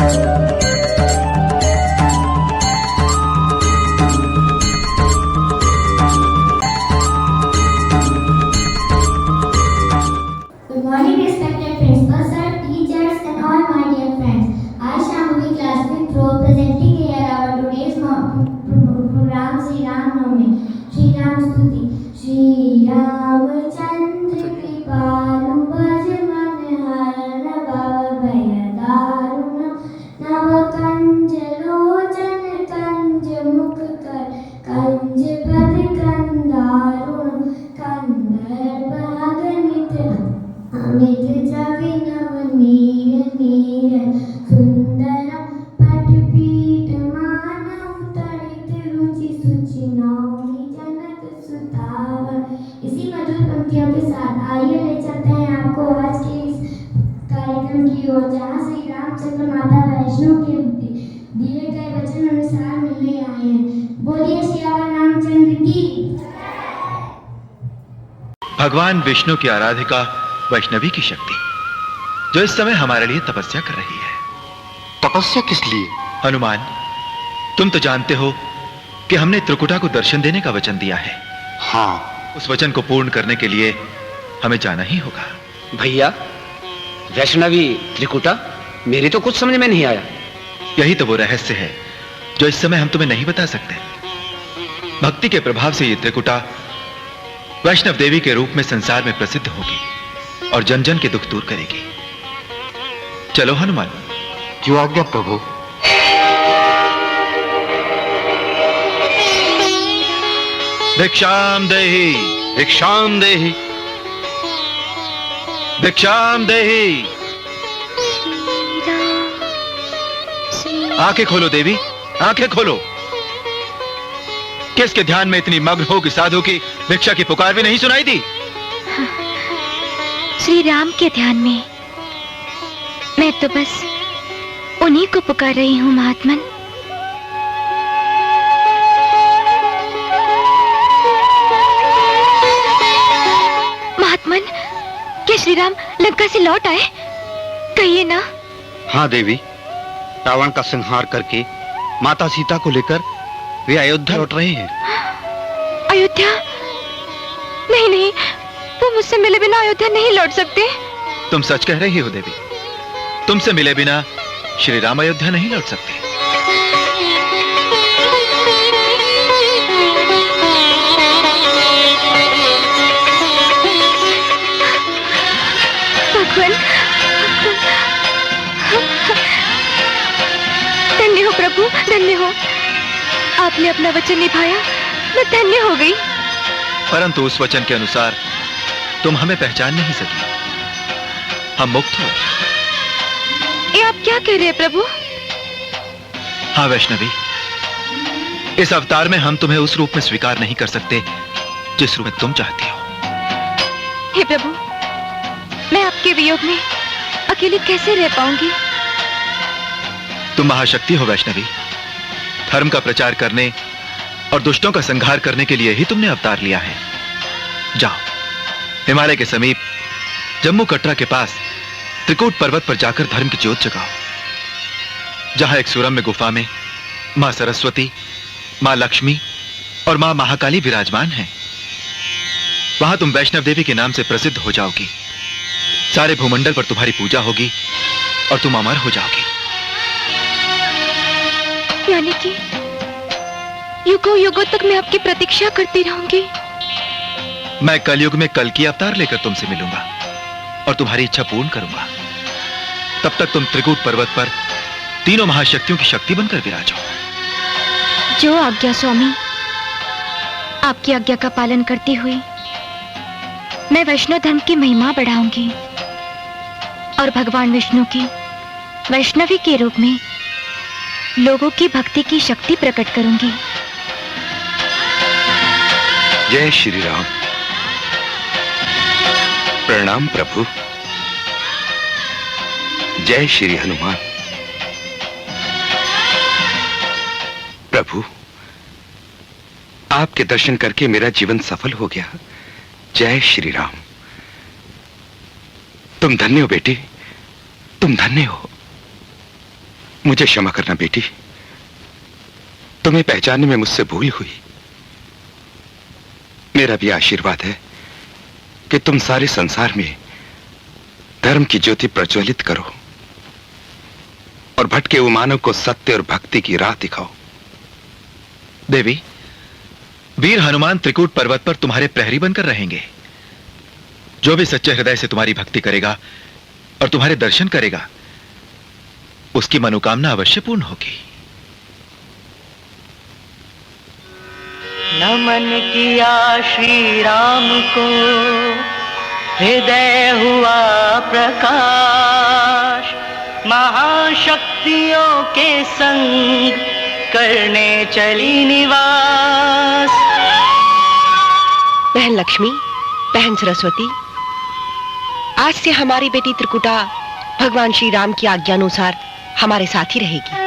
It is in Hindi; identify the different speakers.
Speaker 1: Good morning, respected principal sir, teachers, and all my dear friends. I, Shambhavi class 5th row, presenting here our today's program Sri Ram Navami. Sri Ram Stuti. Sri Ramachandra Kripalu Bhaj Man Harana Bhavaya Daruna Nava Kanja Lojan Kanja Mukh Kar Kanja Pad Kandaruna Kandar Bhaganitra Amit Javi Navneera Neera Sundaram Patpitmanam Tarit Ruchi Suchi Naumi Janak Sutavar. इसी मधुर पंक्तियों के साथ आइए ले चलते हैं आपको आज के इस कार्यक्रम की ओर, जहाँ श्री रामचंद्र माता वैष्णो के दिए गए वचन अनुसार मिलने आए हैं। बोलिए सियावर रामचंद्र की।
Speaker 2: भगवान विष्णु की आराधिका वैष्णवी की शक्ति जो इस समय हमारे लिए तपस्या कर रही है।
Speaker 3: तपस्या किस लिए?
Speaker 2: हनुमान, तुम तो जानते हो कि हमने त्रिकुटा को दर्शन देने का वचन दिया है।
Speaker 3: हाँ,
Speaker 2: उस वचन को पूर्ण करने के लिए हमें जाना ही होगा।
Speaker 4: भैया, वैष्णवी त्रिकुटा मेरी तो कुछ समझ में नहीं आया।
Speaker 2: यही तो वो रहस्य है जो इस समय हम तुम्हें नहीं बता सकते। भक्ति के प्रभाव से ये त्रिकुटा वैष्णव देवी के रूप में संसार में प्रसिद्ध होगी और जन जन के दुख दूर करेगी। चलो हनुमान।
Speaker 3: जो आज्ञा प्रभु।
Speaker 2: भिक्षाम देहि,
Speaker 3: भिक्षाम देहि,
Speaker 2: भिक्षाम देहि। आंखें खोलो देवी, आंखें खोलो। किसके ध्यान में इतनी मग्न हो कि साधु की भिक्षा की पुकार भी नहीं सुनाई दी?
Speaker 5: श्री राम के ध्यान में। मैं तो बस उन्हीं को पुकार रही हूँ महात्मन। महात्मन, क्या श्री राम लंका से लौट आए? कहिए ना।
Speaker 3: हाँ देवी, रावण का संहार करके माता सीता को लेकर वे अयोध्या लौट रहे हैं।
Speaker 5: अयोध्या? नहीं नहीं, वो मुझसे मिले बिना अयोध्या नहीं लौट सकते।
Speaker 2: तुम सच कह रही हो देवी, तुमसे मिले बिना श्री राम अयोध्या नहीं लौट सकते।
Speaker 5: भगवान, धन्य हो प्रभु, धन्य हो। आपने अपना वचन निभाया, मैं धन्य हो गई।
Speaker 2: परंतु उस वचन के अनुसार तुम हमें पहचान नहीं सकी। हम मुक्त हो।
Speaker 5: ये आप क्या कह रहे हैं प्रभु?
Speaker 2: हाँ वैष्णवी, इस अवतार में हम तुम्हें उस रूप में स्वीकार नहीं कर सकते जिस रूप में तुम चाहती हो।
Speaker 5: हे प्रभु, मैं आपके वियोग में अकेली कैसे रह पाऊंगी?
Speaker 2: तुम महाशक्ति हो वैष्णवी। धर्म का प्रचार करने और दुष्टों का संहार करने के लिए ही तुमने अवतार लिया है। जाओ, हिमालय के समीप जम्मू कटरा के पास त्रिकूट पर्वत पर जाकर धर्म की ज्योत जगाओ, जहां एक सुरम्य गुफा में मां सरस्वती, मां लक्ष्मी और मां महाकाली विराजमान हैं। वहां तुम वैष्णव देवी के नाम से प्रसिद्ध हो जाओगी। सारे भूमंडल पर तुम्हारी पूजा होगी और तुम अमर हो जाओगी।
Speaker 5: यानी कि युगों युगों तक मैं आपकी प्रतीक्षा करती रहूंगी।
Speaker 2: मैं कलयुग में कल की अवतार लेकर तुमसे मिलूंगा और तुम्हारी इच्छा पूर्ण करूंगा। तब तक तुम त्रिकूट पर्वत पर तीनों महाशक्तियों की शक्ति बनकर विराजो।
Speaker 5: जो आज्ञा स्वामी। आपकी आज्ञा का पालन करती हुई मैं वैष्णव धर्म की महिमा बढ़ाऊंगी और भगवान विष्णु की वैष्णवी के रूप में लोगों की भक्ति की शक्ति प्रकट करूंगी।
Speaker 3: जय श्री राम। प्रणाम प्रभु। जय श्री हनुमान। प्रभु, आपके दर्शन करके मेरा जीवन सफल हो गया। जय श्री राम। तुम धन्य हो बेटी, तुम धन्य हो। मुझे क्षमा करना बेटी, तुम्हें पहचानने में मुझसे भूल हुई। मेरा भी आशीर्वाद है कि तुम सारे संसार में धर्म की ज्योति प्रज्वलित करो और भटके हुए मानव को सत्य और भक्ति की राह दिखाओ।
Speaker 2: देवी, वीर हनुमान त्रिकूट पर्वत पर तुम्हारे प्रहरी बनकर रहेंगे। जो भी सच्चे हृदय से तुम्हारी भक्ति करेगा और तुम्हारे दर्शन करेगा, उसकी मनोकामना अवश्य पूर्ण होगी।
Speaker 6: नमन किया श्री राम को, हृदय हुआ प्रकाश, महाशक्तियों के संग करने चली निवास।
Speaker 7: बहन लक्ष्मी, बहन सरस्वती, आज से हमारी बेटी त्रिकुटा भगवान श्री राम की आज्ञा अनुसार हमारे साथ ही रहेगी।